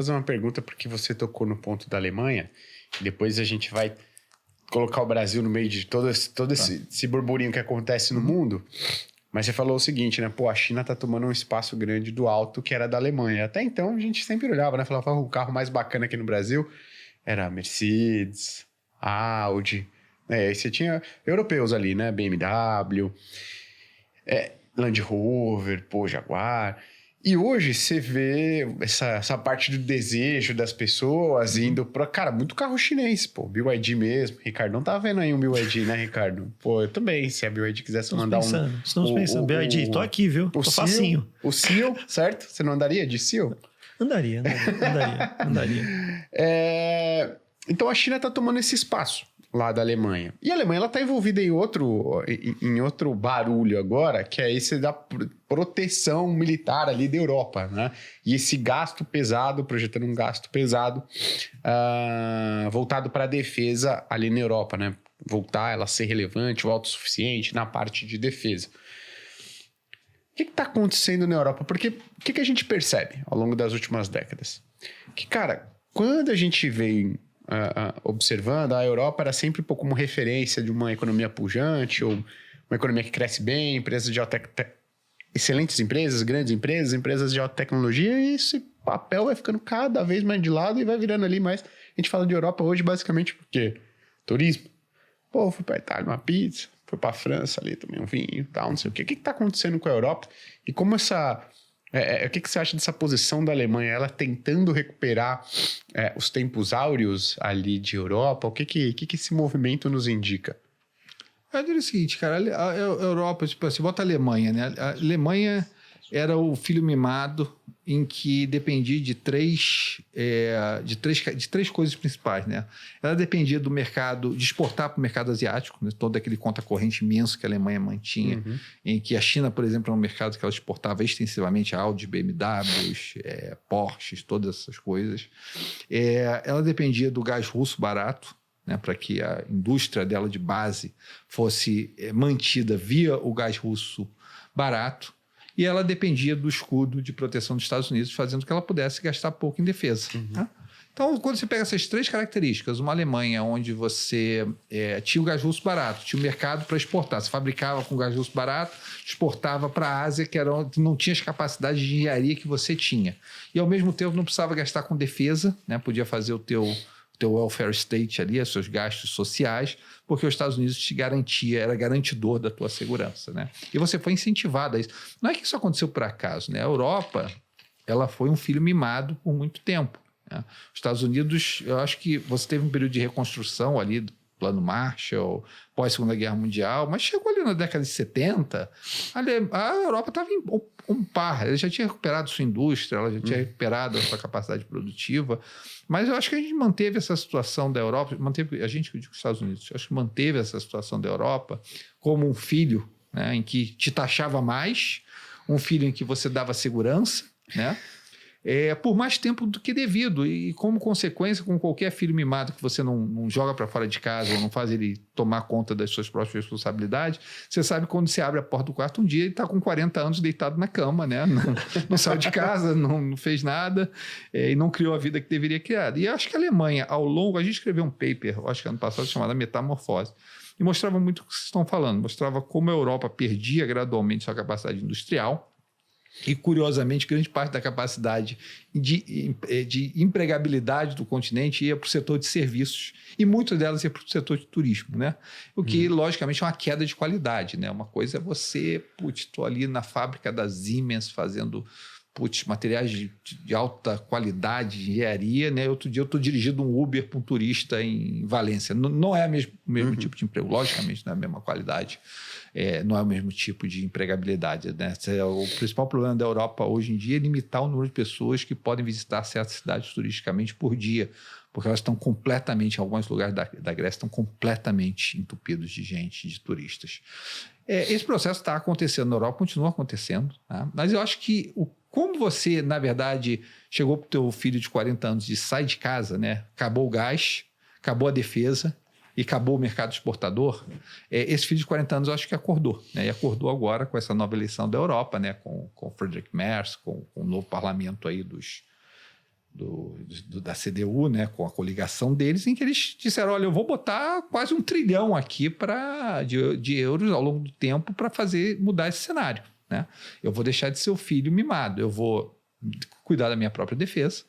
fazer uma pergunta porque você tocou no ponto da Alemanha. E depois a gente vai colocar o Brasil no meio de todo esse burburinho que acontece no mundo. Mas você falou o seguinte, né? Pô, a China tá tomando um espaço grande do alto que era da Alemanha. Até então a gente sempre olhava, né? Falava, o carro mais bacana aqui no Brasil era a Mercedes, a Audi. Aí você tinha europeus ali, né? BMW, Land Rover, pô, Jaguar. E hoje você vê essa parte do desejo das pessoas indo para, cara, muito carro chinês, pô, BYD mesmo. Ricardo, não tá vendo aí um BYD, né, Ricardo? Pô, eu também, se a BYD quisesse mandar Estamos pensando, BYD, tô aqui, viu? Tô facinho. O Seal, certo? Você não andaria de Seal? Andaria. Então a China tá tomando esse espaço lá da Alemanha. E a Alemanha, ela tá envolvida em outro barulho agora, que é esse da proteção militar ali da Europa, né? E esse gasto pesado, projetando um gasto pesado voltado para a defesa ali na Europa, né? Voltar ela a ser relevante, o autossuficiente na parte de defesa. O que está acontecendo na Europa? Porque o que a gente percebe ao longo das últimas décadas? Que, cara, quando a gente veio observando, a Europa era sempre como referência de uma economia pujante ou uma economia que cresce bem, empresas de excelentes empresas, grandes empresas, empresas de alta tecnologia, e esse papel vai ficando cada vez mais de lado e vai virando ali mais. A gente fala de Europa hoje basicamente porque turismo. Pô, fui para Itália uma pizza, fui para a França ali também um vinho, tal, não sei o quê. O que está acontecendo com a Europa e como o que você acha dessa posição da Alemanha? Ela tentando recuperar os tempos áureos ali de Europa? O que esse movimento nos indica? Eu diria o seguinte, cara, a Europa, tipo assim, bota a Alemanha, né? A Alemanha era o filho mimado em que dependia de três coisas principais, né? Ela dependia do mercado, de exportar para o mercado asiático, né? Todo aquele conta corrente imenso que a Alemanha mantinha, em que a China, por exemplo, é um mercado que ela exportava extensivamente Audi, BMWs, Porsches, todas essas coisas. Ela dependia do gás russo barato, né, para que a indústria dela de base fosse mantida via o gás russo barato, e ela dependia do escudo de proteção dos Estados Unidos, fazendo que ela pudesse gastar pouco em defesa. Tá? Então, quando você pega essas três características, uma Alemanha onde você tinha o gás russo barato, tinha o mercado para exportar, você fabricava com gás russo barato, exportava para a Ásia, que não tinha as capacidades de engenharia que você tinha. E, ao mesmo tempo, não precisava gastar com defesa, né? Podia fazer o teu welfare state ali, os seus gastos sociais, porque os Estados Unidos te garantia, era garantidor da tua segurança, né? E você foi incentivado a isso. Não é que isso aconteceu por acaso, né? A Europa, ela foi um filho mimado por muito tempo, né? Os Estados Unidos, eu acho que você teve um período de reconstrução ali do Plano Marshall, pós-Segunda Guerra Mundial, mas chegou ali na década de 70, a Europa estava em um par, ela já tinha recuperado sua indústria, ela já tinha recuperado a sua capacidade produtiva, mas eu acho que a gente manteve essa situação da Europa, a gente, eu digo os Estados Unidos, acho que manteve essa situação da Europa como um filho, né, em que te taxava mais, um filho em que você dava segurança, né? Por mais tempo do que devido, e como consequência, com qualquer filho mimado que você não joga para fora de casa ou não faz ele tomar conta das suas próprias responsabilidades, você sabe que quando você abre a porta do quarto um dia, ele está com 40 anos deitado na cama, né? Não saiu de casa, não fez nada e não criou a vida que deveria criar. E acho que a Alemanha, a gente escreveu um paper, acho que ano passado, chamado Metamorfose, e mostrava muito o que vocês estão falando, mostrava como a Europa perdia gradualmente sua capacidade industrial. E, curiosamente, grande parte da capacidade de empregabilidade do continente ia para o setor de serviços e muitas delas ia para o setor de turismo, né? O que, logicamente, é uma queda de qualidade, né? Uma coisa é você, estou ali na fábrica da Siemens fazendo materiais de alta qualidade, de engenharia, né? Outro dia eu estou dirigindo um Uber para um turista em Valência. Não é o mesmo tipo de emprego, logicamente não é a mesma qualidade. Não é o mesmo tipo de empregabilidade, né? O principal problema da Europa hoje em dia é limitar o número de pessoas que podem visitar certas cidades turisticamente por dia, porque elas estão completamente, em alguns lugares da Grécia, estão completamente entupidos de gente, de turistas. Esse processo está acontecendo na Europa, continua acontecendo, tá? Mas eu acho que como você, na verdade, chegou para o teu filho de 40 anos e sai de casa, né? Acabou o gás, acabou a defesa, e acabou o mercado exportador, esse filho de 40 anos eu acho que acordou, né? E acordou agora com essa nova eleição da Europa, né? Com Friedrich Merz, com o novo parlamento aí da CDU, né, com a coligação deles, em que eles disseram, olha, eu vou botar quase 1 trilhão aqui de euros ao longo do tempo para mudar esse cenário. Né? Eu vou deixar de ser o filho mimado, eu vou cuidar da minha própria defesa,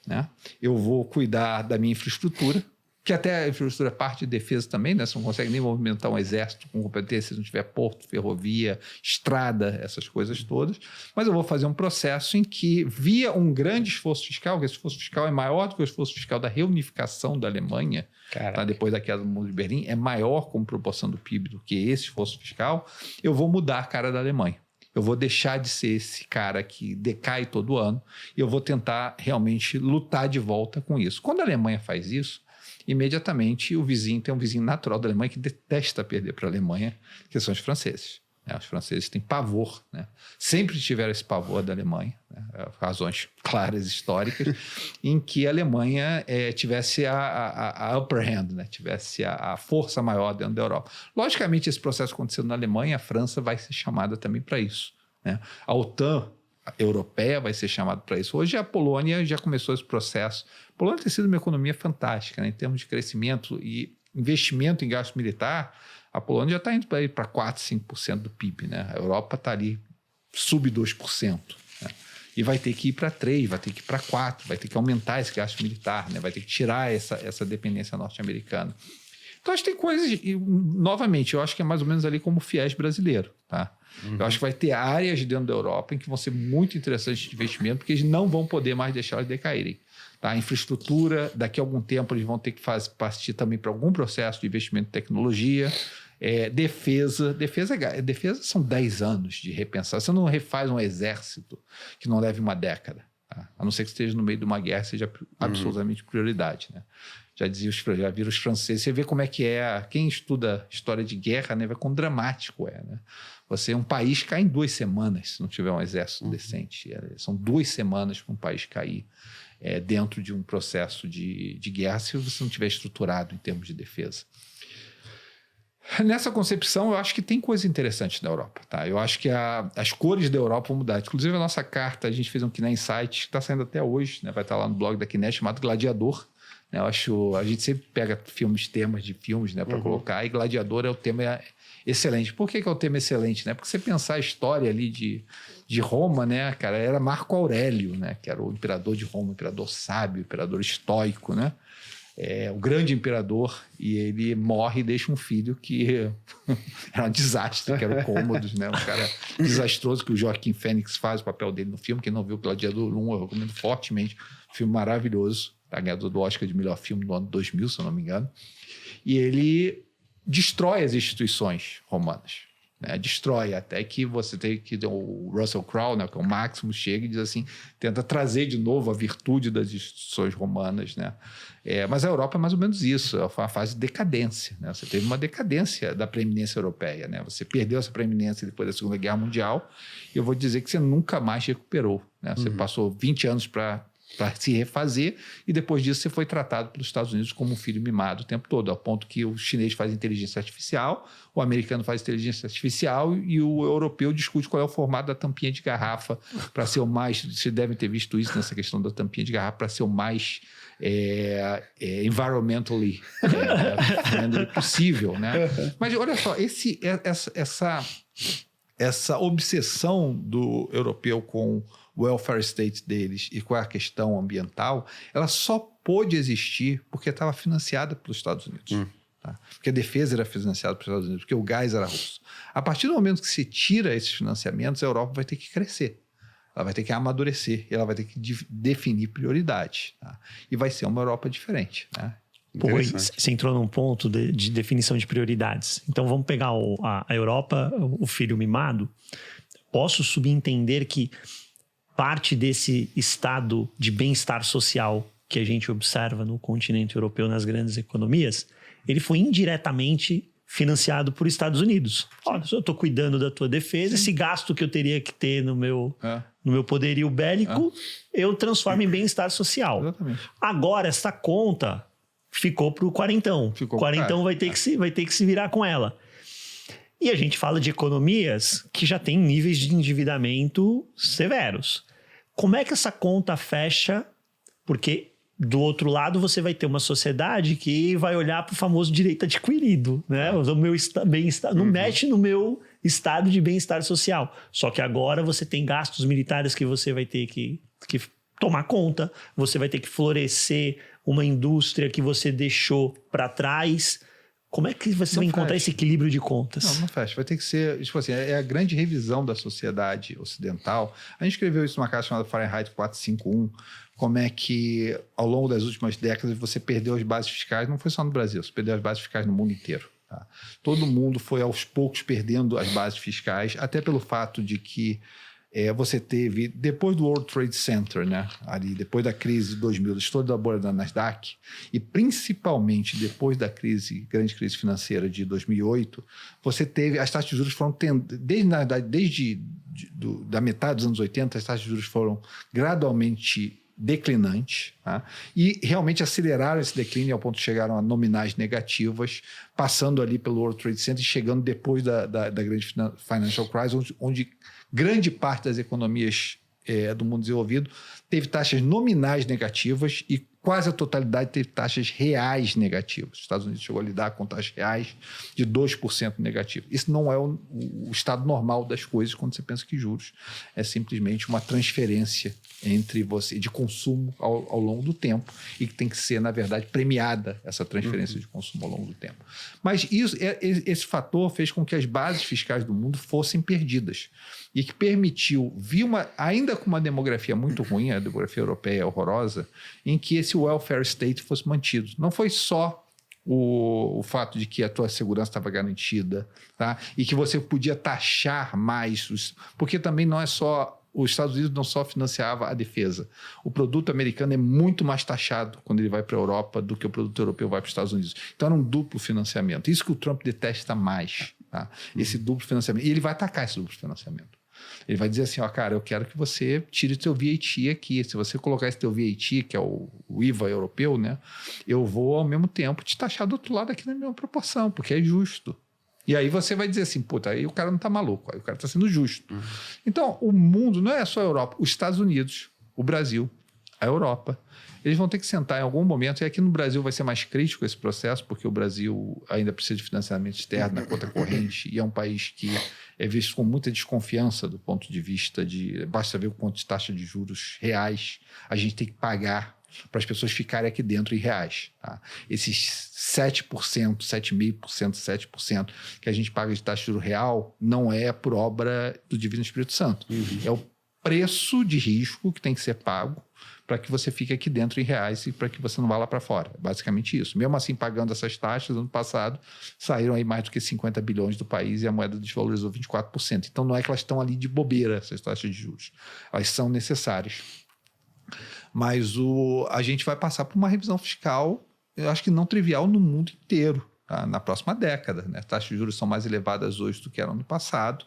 né? Eu vou cuidar da minha infraestrutura, que até a infraestrutura é parte de defesa também, né? Você não consegue nem movimentar um exército com competência se não tiver porto, ferrovia, estrada, essas coisas todas. Mas eu vou fazer um processo em que, via um grande esforço fiscal, que esse esforço fiscal é maior do que o esforço fiscal da reunificação da Alemanha, tá? Depois da queda do Muro de Berlim, é maior como proporção do PIB do que esse esforço fiscal, eu vou mudar a cara da Alemanha. Eu vou deixar de ser esse cara que decai todo ano e eu vou tentar realmente lutar de volta com isso. Quando a Alemanha faz isso, imediatamente tem um vizinho natural da Alemanha que detesta perder para a Alemanha, que são os franceses. Os franceses têm pavor, né? Sempre tiveram esse pavor da Alemanha, né? Razões claras, históricas, em que a Alemanha tivesse a upper hand, né? Tivesse a força maior dentro da Europa. Logicamente, esse processo acontecendo na Alemanha, a França vai ser chamada também para isso. Né? A OTAN europeia vai ser chamada para isso. Hoje a Polônia já começou esse processo. A Polônia tem sido uma economia fantástica, né? Em termos de crescimento e investimento em gasto militar. A Polônia já está indo para 4, 5% do PIB. Né? A Europa está ali sub 2%. Né? E vai ter que ir para 3%, vai ter que ir para 4%, vai ter que aumentar esse gasto militar, né? Vai ter que tirar essa dependência norte-americana. Então, acho que tem coisas... Novamente, eu acho que é mais ou menos ali como o FIES brasileiro. Tá? Eu acho que vai ter áreas dentro da Europa em que vão ser muito interessantes de investimento, porque eles não vão poder mais deixar elas decaírem. Tá? A infraestrutura, daqui a algum tempo, eles vão ter que partir também para algum processo de investimento em tecnologia. Defesa são 10 anos de repensar. Você não refaz um exército que não leve uma década. Tá? A não ser que esteja no meio de uma guerra, seja absolutamente prioridade. Né? Já viram os franceses. Você vê como é que é. Quem estuda história de guerra, né, vê quão dramático né? Um país cai em 2 semanas se não tiver um exército decente. São 2 semanas para um país cair dentro de um processo de guerra se você não tiver estruturado em termos de defesa. Nessa concepção, eu acho que tem coisa interessante na Europa. Tá? Eu acho que as cores da Europa vão mudar. Inclusive, a nossa carta, a gente fez um Kiné Insights, que está saindo até hoje, né? Vai estar lá no blog da Kiné, chamado Gladiador. Né? Eu acho, a gente sempre pega temas de filmes, né, para colocar, e Gladiador é o tema excelente. Por que é o tema excelente? Né? Porque você pensar a história ali de Roma, né, cara, era Marco Aurélio, né, que era o imperador de Roma, imperador sábio, imperador estoico, né? O grande imperador, e ele morre e deixa um filho que era um desastre, que era o Cômodos, né? Um cara desastroso, que o Joaquim Fênix faz o papel dele no filme. Quem não viu o Gladiador 1, eu recomendo fortemente. Filme maravilhoso, tá? Ganhador do Oscar de melhor filme no ano 2000, se eu não me engano. E ele destrói as instituições romanas. Né? Destrói, até que você tem que o Russell Crowe, né, que é o Maximus, chega e diz assim, tenta trazer de novo a virtude das instituições romanas, né? Mas a Europa é mais ou menos isso, foi uma fase de decadência, né? Você teve uma decadência da preeminência europeia, né? Você perdeu essa preeminência depois da Segunda Guerra Mundial e eu vou dizer que você nunca mais recuperou, né? Você passou 20 anos para se refazer, e depois disso você foi tratado pelos Estados Unidos como um filho mimado o tempo todo, ao ponto que o chinês faz inteligência artificial, o americano faz inteligência artificial e o europeu discute qual é o formato da tampinha de garrafa para ser o mais... Vocês devem ter visto isso nessa questão da tampinha de garrafa, para ser o mais environmentally friendly possível, né? Mas olha só, essa obsessão do europeu com o welfare state deles e com a questão ambiental, ela só pôde existir porque estava financiada pelos Estados Unidos. Tá? Porque a defesa era financiada pelos Estados Unidos, porque o gás era russo. A partir do momento que se tira esses financiamentos, a Europa vai ter que crescer. Ela vai ter que amadurecer, ela vai ter que definir prioridades. Tá? E vai ser uma Europa diferente. Né? Pô, você entrou num ponto de definição de prioridades. Então vamos pegar a Europa, o filho mimado. Posso subentender que parte desse estado de bem-estar social que a gente observa no continente europeu, nas grandes economias, ele foi indiretamente financiado por Estados Unidos. Olha, se eu estou cuidando da tua defesa, esse gasto que eu teria que ter no meu poderio bélico, eu transformo em bem-estar social. Exatamente. Agora, essa conta ficou para o quarentão. O quarentão vai ter que se virar com ela. E a gente fala de economias que já têm níveis de endividamento severos. Como é que essa conta fecha Porque do outro lado você vai ter uma sociedade que vai olhar para o famoso direito adquirido, né? O meu bem-estar não mexe no meu estado de bem-estar social. Só que agora você tem gastos militares que você vai ter que tomar conta, você vai ter que florescer uma indústria que você deixou para trás. Como é que você vai encontrar esse equilíbrio de contas? Não fecha. Vai ter que ser, tipo assim, é a grande revisão da sociedade ocidental. A gente escreveu isso numa carta chamada Fahrenheit 451, como é que ao longo das últimas décadas você perdeu as bases fiscais, não foi só no Brasil, você perdeu as bases fiscais no mundo inteiro. Tá? Todo mundo foi aos poucos perdendo as bases fiscais, até pelo fato de que você teve, depois do World Trade Center, né, ali, depois da crise de 2000, do estouro da bolha da Nasdaq, e principalmente depois da grande crise financeira de 2008, você teve, as taxas de juros foram desde da metade dos anos 80, as taxas de juros foram gradualmente declinantes, tá? E realmente aceleraram esse declínio ao ponto de chegaram a nominais negativas, passando ali pelo World Trade Center e chegando depois da grande financial crisis, onde grande parte das economias do mundo desenvolvido teve taxas nominais negativas e quase a totalidade teve taxas reais negativas. Os Estados Unidos chegou a lidar com taxas reais de 2% negativo. Isso não é o estado normal das coisas quando você pensa que juros é simplesmente uma transferência entre você de consumo ao longo do tempo e que tem que ser, na verdade, premiada essa transferência de consumo ao longo do tempo. Mas esse fator fez com que as bases fiscais do mundo fossem perdidas e que permitiu, ainda com uma demografia muito ruim, a demografia europeia é horrorosa, em que esse welfare state fosse mantido. Não foi só o fato de que a tua segurança estava garantida, tá? E que você podia taxar mais, porque também não é só... Os Estados Unidos não só financiava a defesa. O produto americano é muito mais taxado quando ele vai para a Europa do que o produto europeu vai para os Estados Unidos. Então era um duplo financiamento. Isso que o Trump detesta mais, tá? Esse duplo financiamento. E ele vai atacar esse duplo financiamento. Ele vai dizer assim, ó, cara, eu quero que você tire o seu VAT aqui. Se você colocar esse teu VAT, que é o IVA europeu, né? Eu vou, ao mesmo tempo, te taxar do outro lado aqui na mesma proporção, porque é justo. E aí você vai dizer assim, puta, aí o cara não tá maluco, aí o cara tá sendo justo. Então, o mundo não é só a Europa, os Estados Unidos, o Brasil, a Europa, eles vão ter que sentar em algum momento, e aqui no Brasil vai ser mais crítico esse processo, porque o Brasil ainda precisa de financiamento externo na conta corrente, e é um país que é visto com muita desconfiança do ponto de vista basta ver o quanto de taxa de juros reais a gente tem que pagar para as pessoas ficarem aqui dentro em reais. Tá? Esses 7%, 7,5%, 7% que a gente paga de taxa de juro real não é por obra do Divino Espírito Santo. É o preço de risco que tem que ser pago para que você fique aqui dentro em reais e para que você não vá lá para fora. É basicamente isso. Mesmo assim, pagando essas taxas, ano passado, saíram aí mais do que 50 bilhões do país e a moeda desvalorizou 24%. Então, não é que elas estão ali de bobeira, essas taxas de juros. Elas são necessárias. Mas a gente vai passar por uma revisão fiscal, eu acho que não trivial no mundo inteiro, tá? Na próxima década. Né? As taxas de juros são mais elevadas hoje do que eram no passado.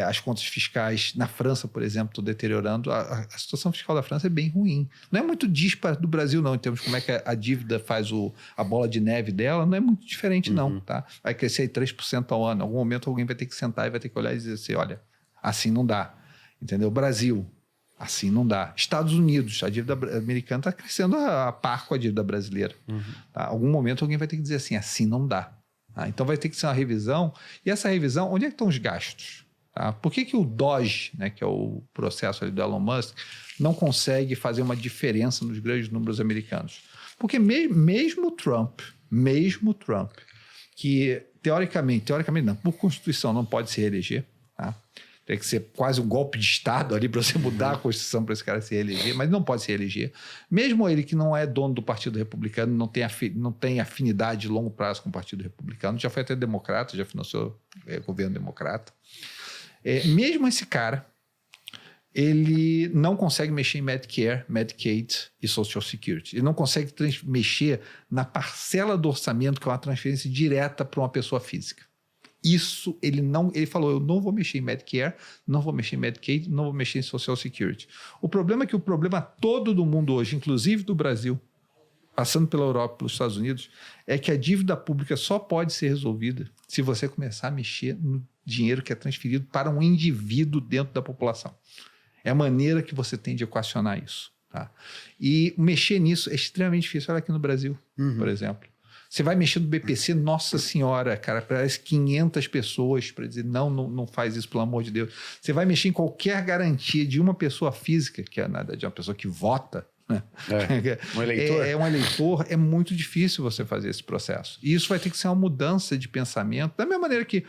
As contas fiscais na França, por exemplo, estão deteriorando. A situação fiscal da França é bem ruim. Não é muito dispara do Brasil, não, em termos de como é que a dívida faz a bola de neve dela, não é muito diferente, não. Tá? Vai crescer aí 3% ao ano. Em algum momento alguém vai ter que sentar e vai ter que olhar e dizer assim, olha, assim não dá. Entendeu? Brasil, assim não dá. Estados Unidos, a dívida americana está crescendo a par com a dívida brasileira. Tá? Em algum momento alguém vai ter que dizer assim não dá. Tá? Então vai ter que ser uma revisão. E essa revisão, onde é que estão os gastos? Tá? Por que o DOGE, né, que é o processo ali do Elon Musk, não consegue fazer uma diferença nos grandes números americanos? Porque mesmo Trump, que teoricamente não, por Constituição não pode se reeleger, tá? Tem que ser quase um golpe de Estado ali para você mudar a Constituição para esse cara se reeleger, mas não pode se reeleger. Mesmo ele que não é dono do Partido Republicano, não tem afinidade de longo prazo com o Partido Republicano, já foi até democrata, já financiou governo democrata. Mesmo esse cara, ele não consegue mexer em Medicare, Medicaid e Social Security. Ele não consegue mexer na parcela do orçamento que é uma transferência direta para uma pessoa física. Isso ele falou, eu não vou mexer em Medicare, não vou mexer em Medicaid, não vou mexer em Social Security. O problema é que o problema todo do mundo hoje, inclusive do Brasil, passando pela Europa, pelos Estados Unidos, é que a dívida pública só pode ser resolvida se você começar a mexer no dinheiro que é transferido para um indivíduo dentro da população. É a maneira que você tem de equacionar isso. Tá? E mexer nisso é extremamente difícil. Olha aqui no Brasil, por exemplo. Você vai mexer no BPC, nossa senhora, cara, parece 500 pessoas para dizer não faz isso, pelo amor de Deus. Você vai mexer em qualquer garantia de uma pessoa física, que é nada de uma pessoa que vota, né? Um eleitor. Um eleitor, é muito difícil você fazer esse processo. E isso vai ter que ser uma mudança de pensamento, da mesma maneira que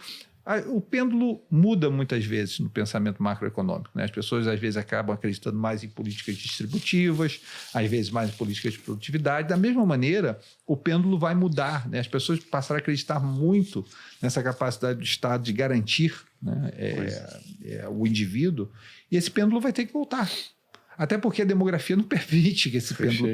o pêndulo muda muitas vezes no pensamento macroeconômico, né? As pessoas, às vezes, acabam acreditando mais em políticas distributivas, às vezes mais em políticas de produtividade. Da mesma maneira, o pêndulo vai mudar, né? As pessoas passaram a acreditar muito nessa capacidade do Estado de garantir, né, o indivíduo, e esse pêndulo vai ter que voltar. Até porque a demografia não permite que esse pêndulo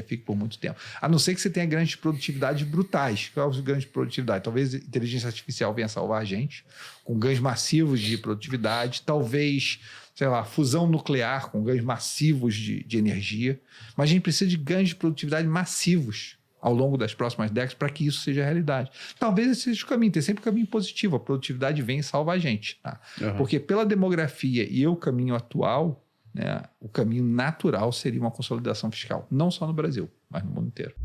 fique por muito tempo. A não ser que você tenha grandes produtividades brutais. Qual é o ganho de produtividade? Talvez a inteligência artificial venha salvar a gente, com ganhos massivos de produtividade. Talvez, sei lá, fusão nuclear com ganhos massivos de energia. Mas a gente precisa de ganhos de produtividade massivos ao longo das próximas décadas para que isso seja realidade. Talvez esse seja o caminho. Tem sempre um caminho positivo. A produtividade vem e salva a gente. Tá? Porque pela demografia e o caminho atual, né, o caminho natural seria uma consolidação fiscal, não só no Brasil, mas no mundo inteiro.